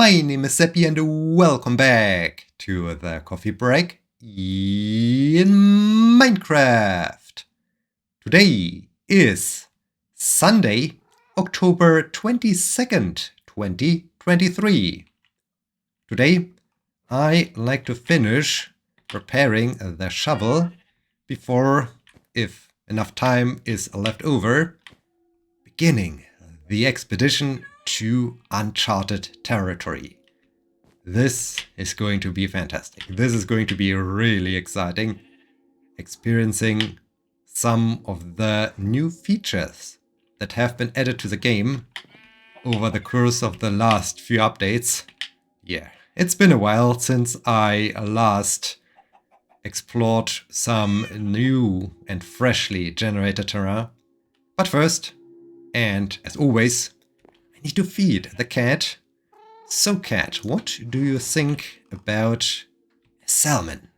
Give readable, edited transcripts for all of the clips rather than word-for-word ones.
My name is Sebbi and welcome back to the coffee break in Minecraft. Today is Sunday, October 22nd, 2023. Today I like to finish preparing the shovel before, if enough time is left over, beginning the expedition to uncharted territory. This is going to be fantastic. This is going to be really exciting. Experiencing some of the new features that have been added to the game over the course of the last few updates. Yeah, it's been a while since I last explored some new and freshly generated terrain. But first, and as always, I need to feed the cat. So cat, what do you think about a salmon?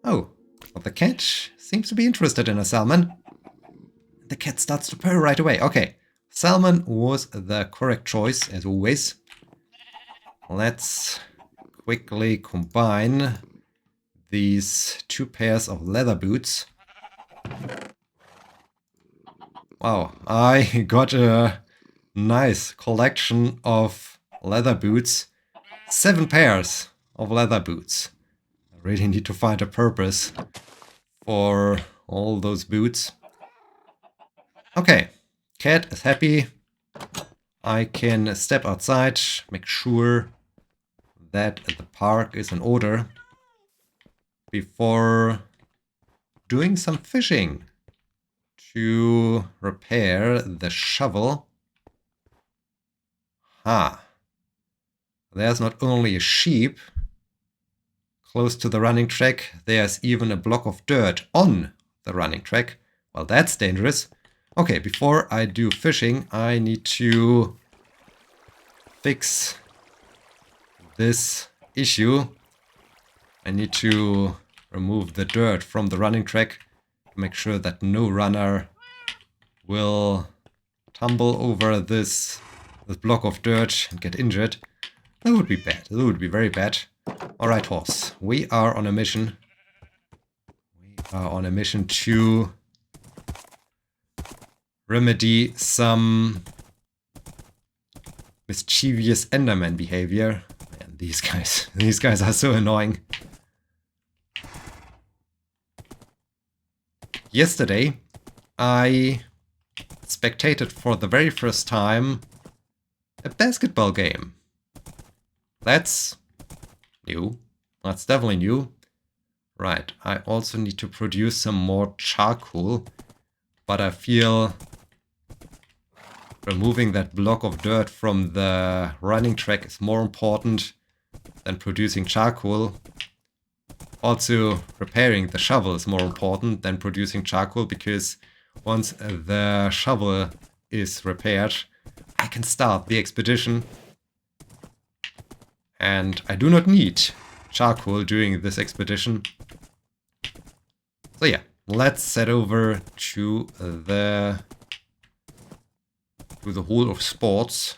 Oh, well, the cat seems to be interested in a salmon. The cat starts to purr right away. Okay, salmon was the correct choice as always. Let's quickly combine these two pairs of leather boots. Wow, I got a nice collection of leather boots. 7 pairs of leather boots. I really need to find a purpose for all those boots. Okay, cat is happy. I can step outside, make sure that the park is in order before doing some fishing to repair the shovel. There's not only a sheep close to the running track, there's even a block of dirt on the running track. Well, that's dangerous. Okay, before I do fishing, I need to fix this issue. I need to remove the dirt from the running track to make sure that no runner will tumble over this block of dirt and get injured. That would be bad. That would be very bad. Alright, horse. We are on a mission. We are on a mission to remedy some mischievous Enderman behavior. Man, these guys are so annoying. Yesterday, I spectated for the very first time a basketball game. That's new. That's definitely new. Right, I also need to produce some more charcoal, but I feel removing that block of dirt from the running track is more important than producing charcoal. Also, repairing the shovel is more important than producing charcoal, because once the shovel is repaired, I can start the expedition. And I do not need charcoal during this expedition. So yeah, let's head over to the Hall of Sports.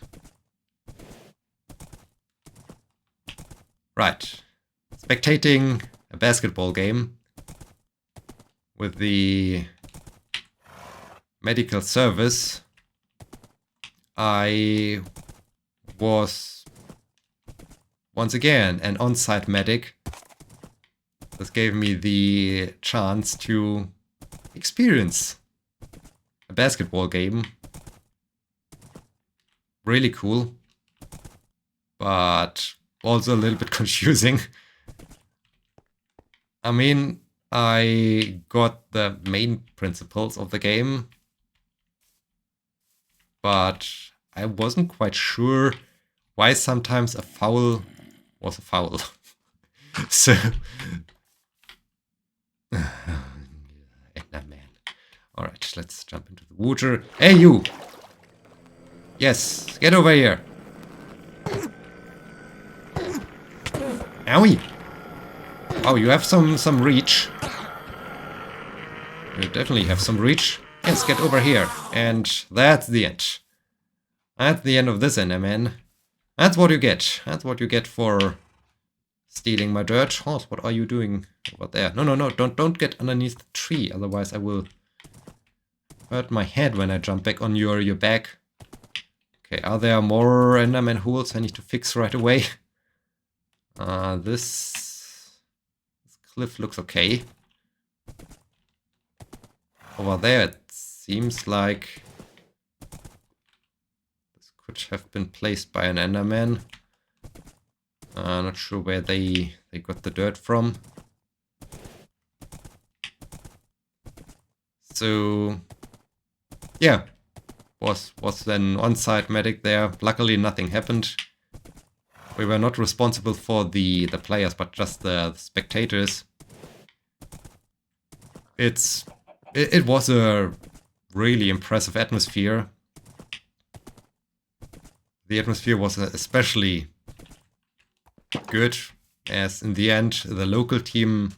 Right. Spectating a basketball game with the medical service. I was once again an on-site medic. This gave me the chance to experience a basketball game. Really cool, but also a little bit confusing. I mean, I got the main principles of the game, but I wasn't quite sure why sometimes a foul was a foul. So, man. Alright, let's jump into the water. Hey, you! Yes, get over here. Owie! Oh, you have some reach. You definitely have some reach. Yes, get over here. And that's the end. That's the end of this Enderman. That's what you get. That's what you get for stealing my dirt. Horse, what are you doing over there? No, no, no, don't get underneath the tree, otherwise I will hurt my head when I jump back on your back. Okay, are there more Enderman holes I need to fix right away? This cliff looks okay. Over there it seems like this could have been placed by an Enderman. Not sure where they got the dirt from. So yeah, was then on-site medic there. Luckily nothing happened. We were not responsible for the players, but just the spectators. It was a really impressive atmosphere. The atmosphere was especially good, as in the end the local team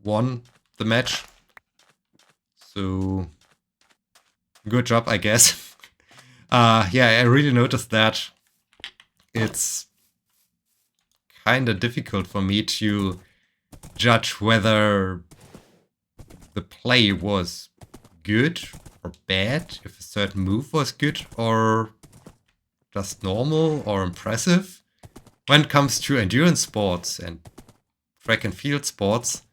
won the match. So good job, I guess. Yeah, I really noticed that it's kind of difficult for me to judge whether the play was good or bad, if a certain move was good or just normal or impressive. When it comes to endurance sports and track and field sports,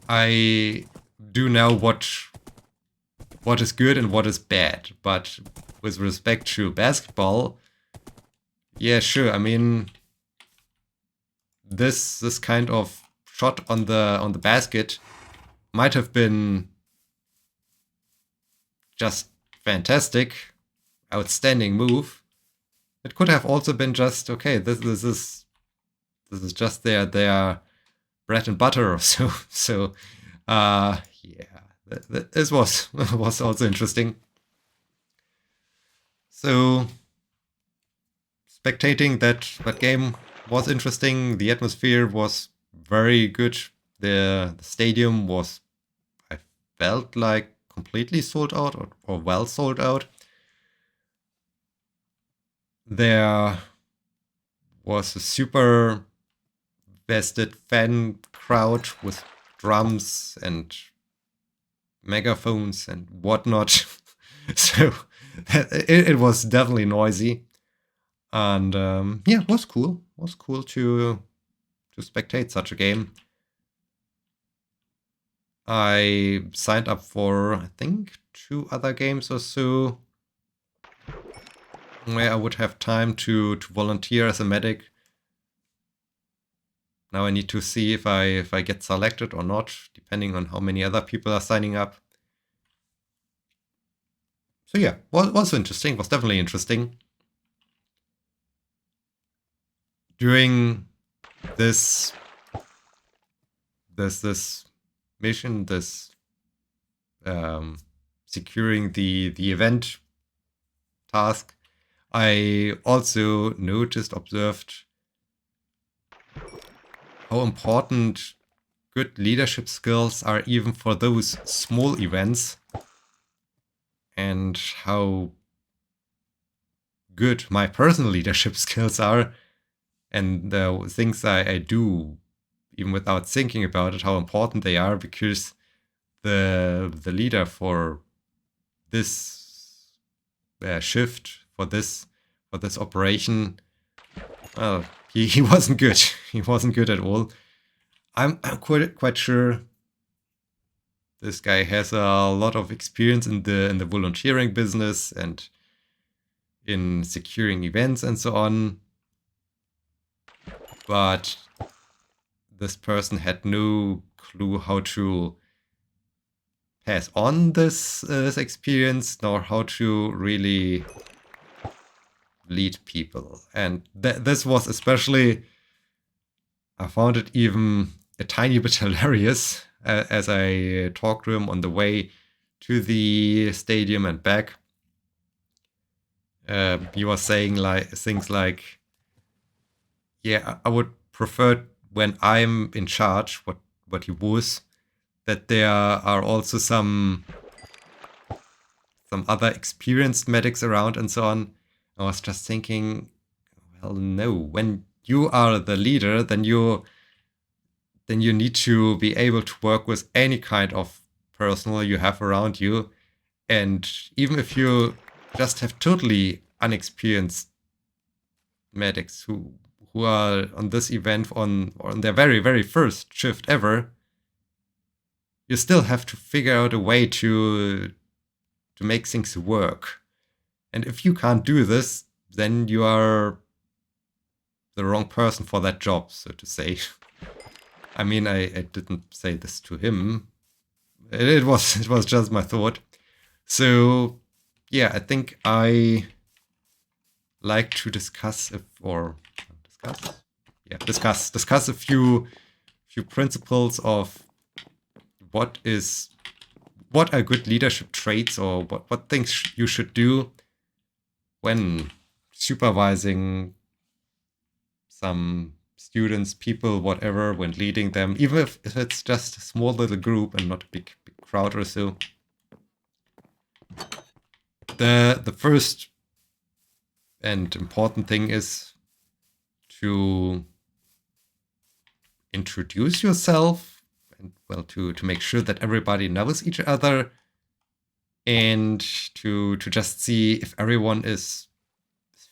I do know what is good and what is bad. But with respect to basketball, yeah, sure. I mean, this kind of shot on the basket might have been just fantastic, outstanding move. It could have also been just okay. This is just their bread and butter or so. So, yeah, this was was also interesting. So, spectating that game was interesting. The atmosphere was very good. The stadium was, I felt like, completely sold out or well sold out. There was a super vested fan crowd with drums and megaphones and whatnot. So it was definitely noisy. And yeah, it was cool. It was cool to spectate such a game. I signed up for, I think, 2 other games or so, where I would have time to volunteer as a medic. Now I need to see if I get selected or not, depending on how many other people are signing up. So yeah, was interesting. Was definitely interesting. During this mission, securing the event task, I also observed how important good leadership skills are even for those small events, and how good my personal leadership skills are, and the things I do even without thinking about it, how important they are, because the leader for this shift, for this operation, well, he wasn't good. He wasn't good at all. I'm quite sure this guy has a lot of experience in the volunteering business and in securing events and so on. But this person had no clue how to pass on this experience, nor how to really lead people. And this was especially, I found it even a tiny bit hilarious as I talked to him on the way to the stadium and back. He was saying things like, yeah, I would prefer when I'm in charge, what he was, that there are also some other experienced medics around and so on. I was just thinking, well, no, when you are the leader, then you need to be able to work with any kind of personnel you have around you. And even if you just have totally unexperienced medics who are on this event on their very, very first shift ever, you still have to figure out a way to make things work. And if you can't do this, then you are the wrong person for that job, so to say. I mean, I didn't say this to him. It was just my thought. So yeah, I think I like to discuss a few principles of what are good leadership traits, or what things you should do when supervising some students, people, whatever, when leading them, even if it's just a small little group and not a big crowd or so. The first and important thing is to introduce yourself, and well, to make sure that everybody knows each other, and to just see if everyone is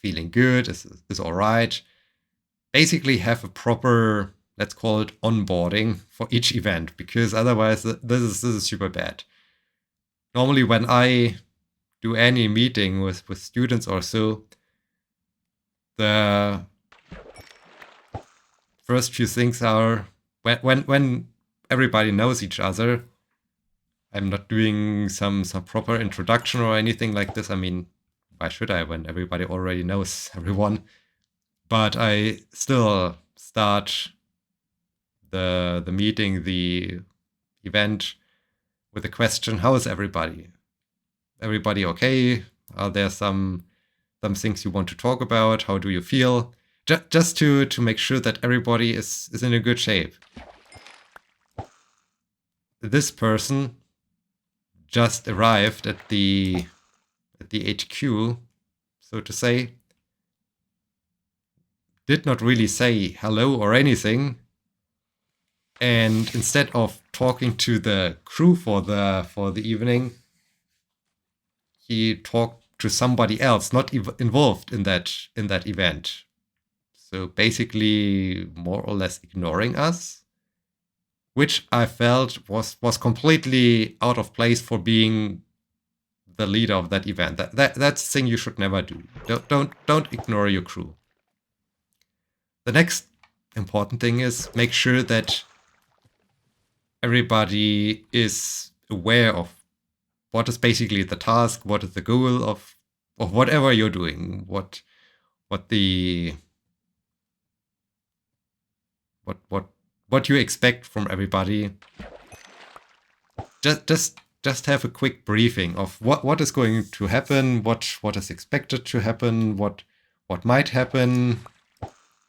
feeling good, is all right. Basically have a proper, let's call it, onboarding for each event, because otherwise this is super bad. Normally when I do any meeting with students or so, the first few things are when everybody knows each other. I'm not doing some proper introduction or anything like this. I mean, why should I when everybody already knows everyone? But I still start the meeting, the event, with a question: how is everybody? Everybody okay? Are there some things you want to talk about? How do you feel? Just to make sure that everybody is in a good shape. This person just arrived at the HQ, so to say, did not really say hello or anything, and instead of talking to the crew for the evening, he talked to somebody else not involved in that event. So basically, more or less ignoring us, which I felt was completely out of place for being the leader of that event. That's the thing you should never do. Don't ignore your crew. The next important thing is make sure that everybody is aware of what is basically the task, what is the goal of whatever you're doing, what you expect from everybody. Just have a quick briefing of what is going to happen, what is expected to happen, what might happen,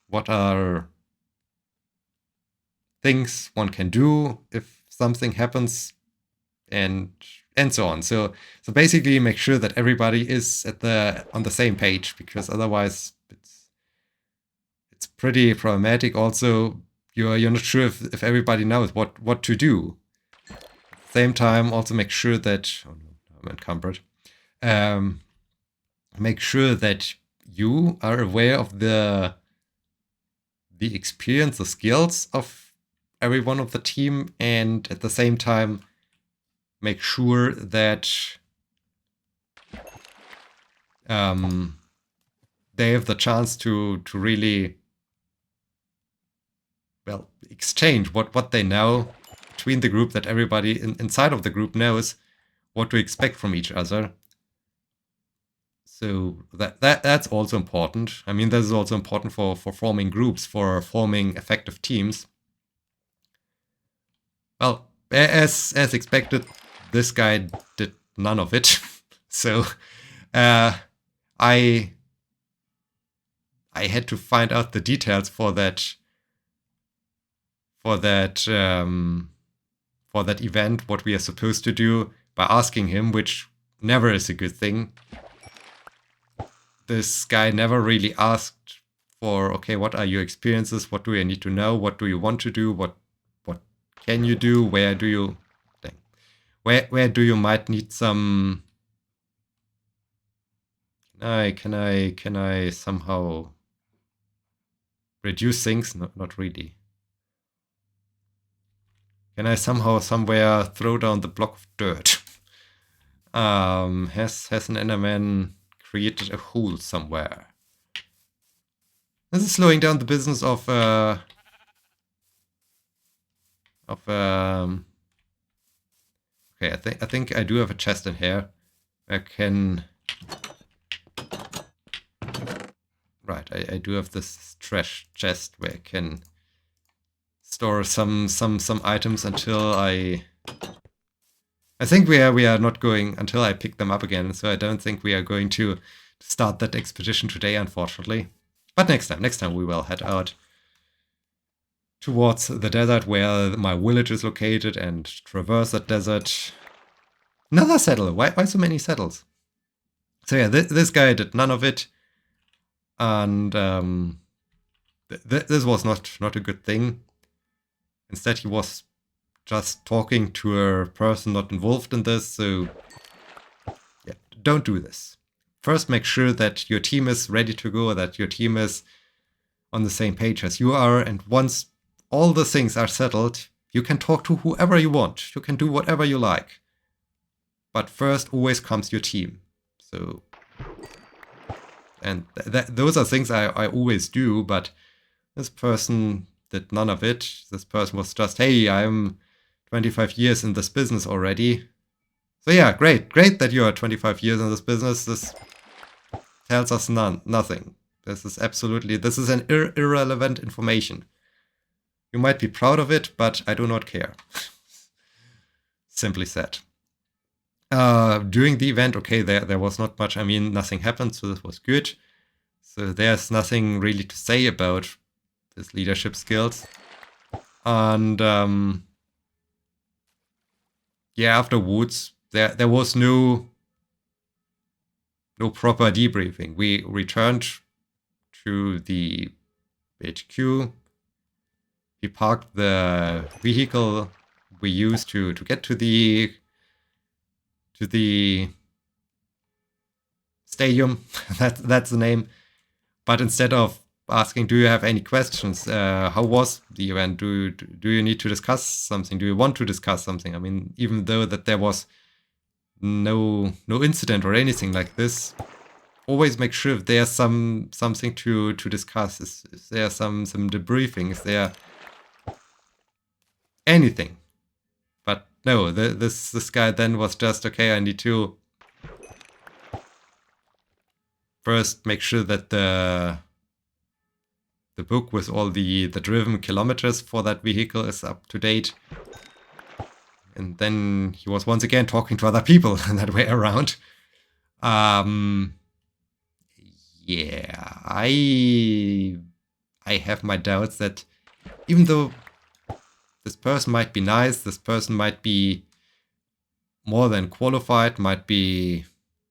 what are things one can do if something happens, and so on. So basically make sure that everybody is on the same page, because otherwise it's pretty problematic. Also, you're not sure if everybody knows what to do. At the same time, also make sure that I'm encumbered. Make sure that you are aware of the experience, the skills of every one of the team, and at the same time make sure that they have the chance to really, well, exchange what they know between the group, that everybody inside of the group knows what to expect from each other. So that's also important. I mean, this is also important for forming groups, for forming effective teams. Well, as expected, this guy did none of it. So I had to find out the details for that event, what we are supposed to do, by asking him, which never is a good thing. this guy never really asked for, okay, what are your experiences? What do you need to know? What do you want to do? What can you do? Where do you might need some? Can I somehow reduce things? Not really. Can I somehow somewhere throw down the block of dirt? Has an Enderman created a hole somewhere? This is slowing down the business of okay, I think I do have a chest in here. I can. Right, I do have this trash chest where I can store some items until I think we are not going until I pick them up again. So I don't think we are going to start that expedition today, unfortunately. But next time we will head out towards the desert where my village is located and traverse that desert. Another saddle. Why so many saddles? So yeah, this guy did none of it, and this was not a good thing. Instead, he was just talking to a person not involved in this. So yeah, don't do this. First, make sure that your team is ready to go, that your team is on the same page as you are, and once all the things are settled, you can talk to whoever you want. You can do whatever you like. But first always comes your team. So, and those are things I always do, but this person did none of it. This person was just, hey, I'm 25 years in this business already. So yeah, great that you are 25 years in this business. This tells us nothing. This is an irrelevant information. You might be proud of it, but I do not care. Simply said. During the event, okay, there was not much. I mean, nothing happened, so this was good. So there's nothing really to say about his leadership skills. And yeah, afterwards, there was no proper debriefing. We returned to the HQ. He parked the vehicle we used to get to the stadium. That's the name. But instead of asking, do you have any questions? How was the event? Do you need to discuss something? Do you want to discuss something? I mean, even though that there was no incident or anything like this, always make sure if there's something to discuss. Is there some debriefing? Is there anything? But no, this guy then was just, okay, I need to first make sure that the book with all the driven kilometers for that vehicle is up to date. And then he was once again talking to other people that way around. Yeah, I have my doubts that even though this person might be nice, this person might be more than qualified, might be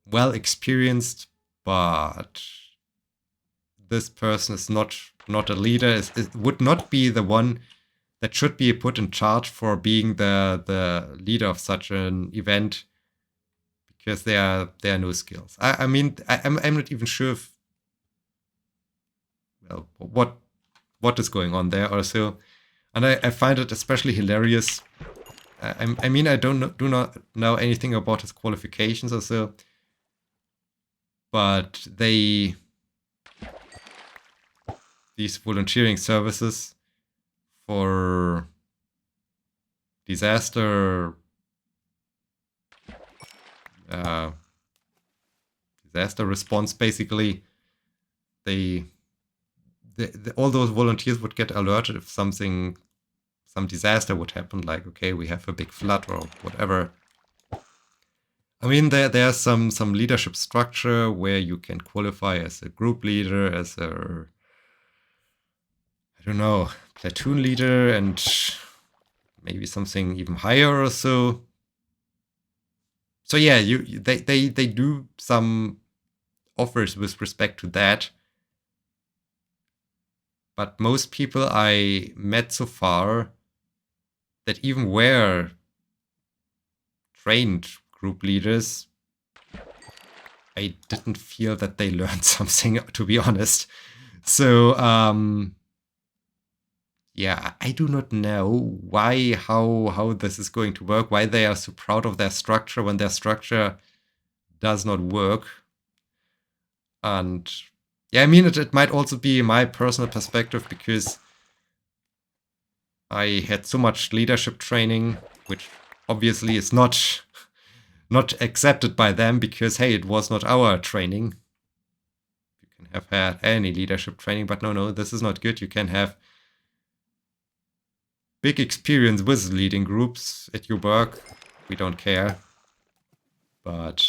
well experienced, but this person is not a leader. It would not be the one that should be put in charge for being the leader of such an event, because there are no skills. I mean, I'm not even sure if, well, what is going on there also, and I find it especially hilarious. I mean, I do not know anything about his qualifications or so, but these volunteering services for disaster response, basically, all those volunteers would get alerted if some disaster would happen, like, okay, we have a big flood or whatever. I mean, there's some leadership structure where you can qualify as a group leader, as a, I don't know, platoon leader, and maybe something even higher or so. So yeah, they do some offers with respect to that. But most people I met so far that even were trained group leaders, I didn't feel that they learned something, to be honest. So, yeah, I do not know why, how this is going to work, why they are so proud of their structure when their structure does not work. And yeah, I mean, it might also be my personal perspective because I had so much leadership training, which obviously is not accepted by them because, hey, it was not our training. You can have had any leadership training, but no, this is not good. You can have big experience with leading groups at your work. We don't care. But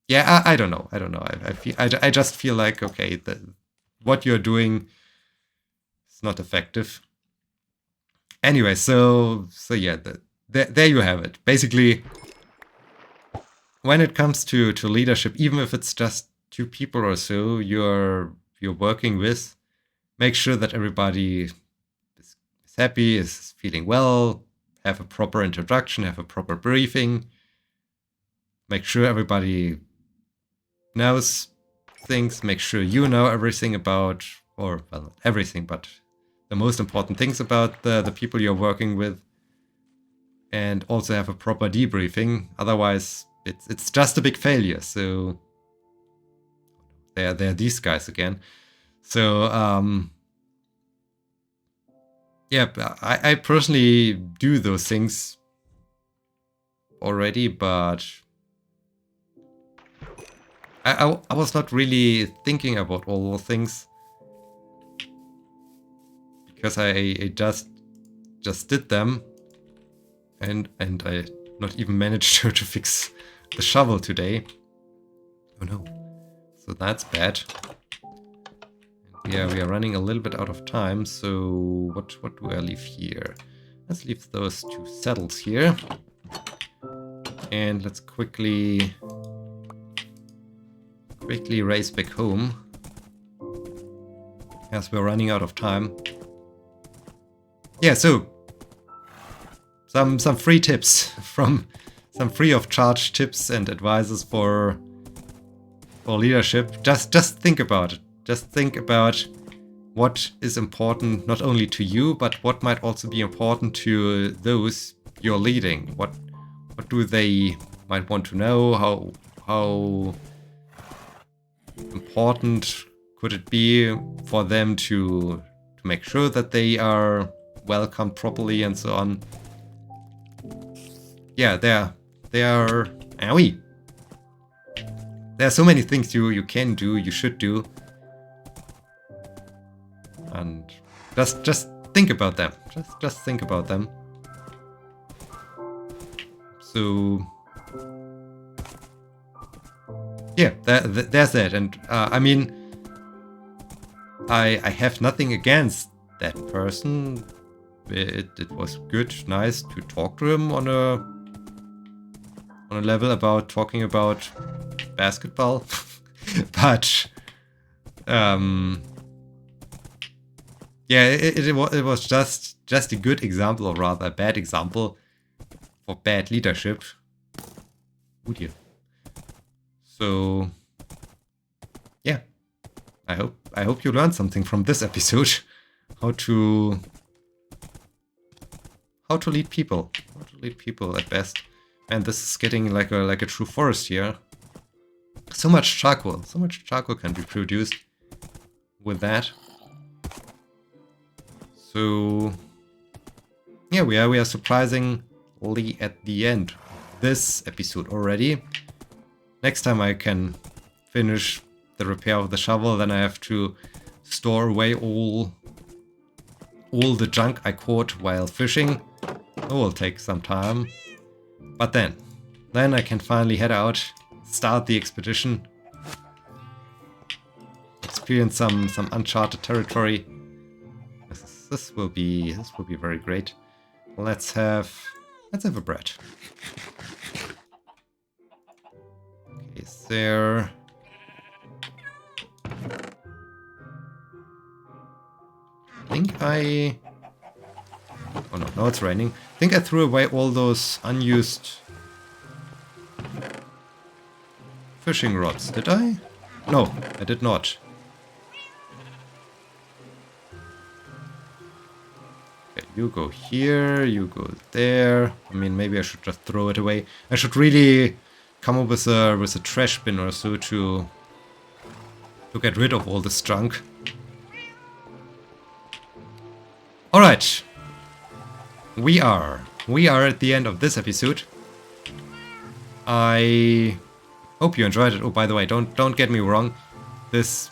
yeah, I don't know. I just feel like, okay, what you're doing is not effective. Anyway, so yeah, there you have it. Basically, when it comes to leadership, even if it's just 2 people or so you're working with, make sure that everybody is happy, is feeling well, have a proper introduction, have a proper briefing. Make sure everybody knows things, make sure you know everything about, or well, not everything, but the most important things about the people you're working with, and also have a proper debriefing. Otherwise, it's just a big failure. So they're these guys again. So yeah, I personally do those things already, but I was not really thinking about all those things because I just did them, and I not even managed to fix the shovel today. Oh no, so that's bad. Yeah, we are running a little bit out of time, so what do I leave here? Let's leave those 2 saddles here. And let's quickly race back home, as we're running out of time. Yeah, so some free tips from some free of charge tips and advices for leadership. Just think about it. Just think about what is important not only to you, but what might also be important to those you're leading. What do they might want to know? How important could it be for them to make sure that they are welcomed properly and so on? Yeah, there are so many things you can do, you should do. And just think about them. Just think about them. So yeah, there's that. And I mean, I have nothing against that person. It was good, nice to talk to him on a level about talking about basketball, but yeah, it was just a good example, or rather a bad example, for bad leadership. Oh dear. So yeah, I hope you learned something from this episode. How to lead people. How to lead people at best. And this is getting like a true forest here. So much charcoal can be produced with that. So yeah, we are surprisingly at the end of this episode already. Next time I can finish the repair of the shovel, then I have to store away all the junk I caught while fishing. It will take some time. But then I can finally head out, start the expedition, experience some uncharted territory. This will be very great. Let's have a bread. Okay, is there think I... Oh no, now it's raining. I think I threw away all those unused fishing rods. Did I? No, I did not. Okay, you go here, you go there. I mean, maybe I should just throw it away. I should really come up with a trash bin or so to get rid of all this junk. Alright. We are at the end of this episode. I hope you enjoyed it. Oh, by the way, don't get me wrong. This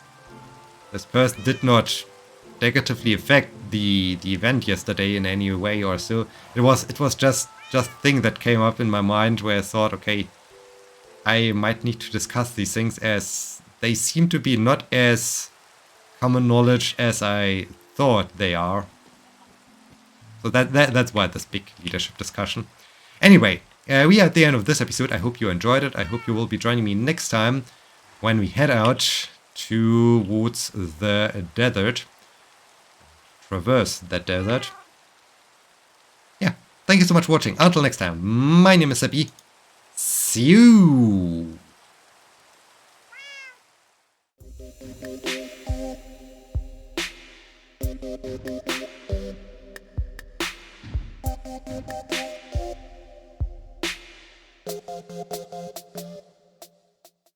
person did not negatively affect the event yesterday in any way or so. It was just a thing that came up in my mind where I thought, okay, I might need to discuss these things as they seem to be not as common knowledge as I thought they are. So that's why this big leadership discussion. Anyway, we are at the end of this episode. I hope you enjoyed it. I hope you will be joining me next time when we head out towards the desert. Traverse that desert. Yeah, thank you so much for watching. Until next time, my name is Sebbi. See you!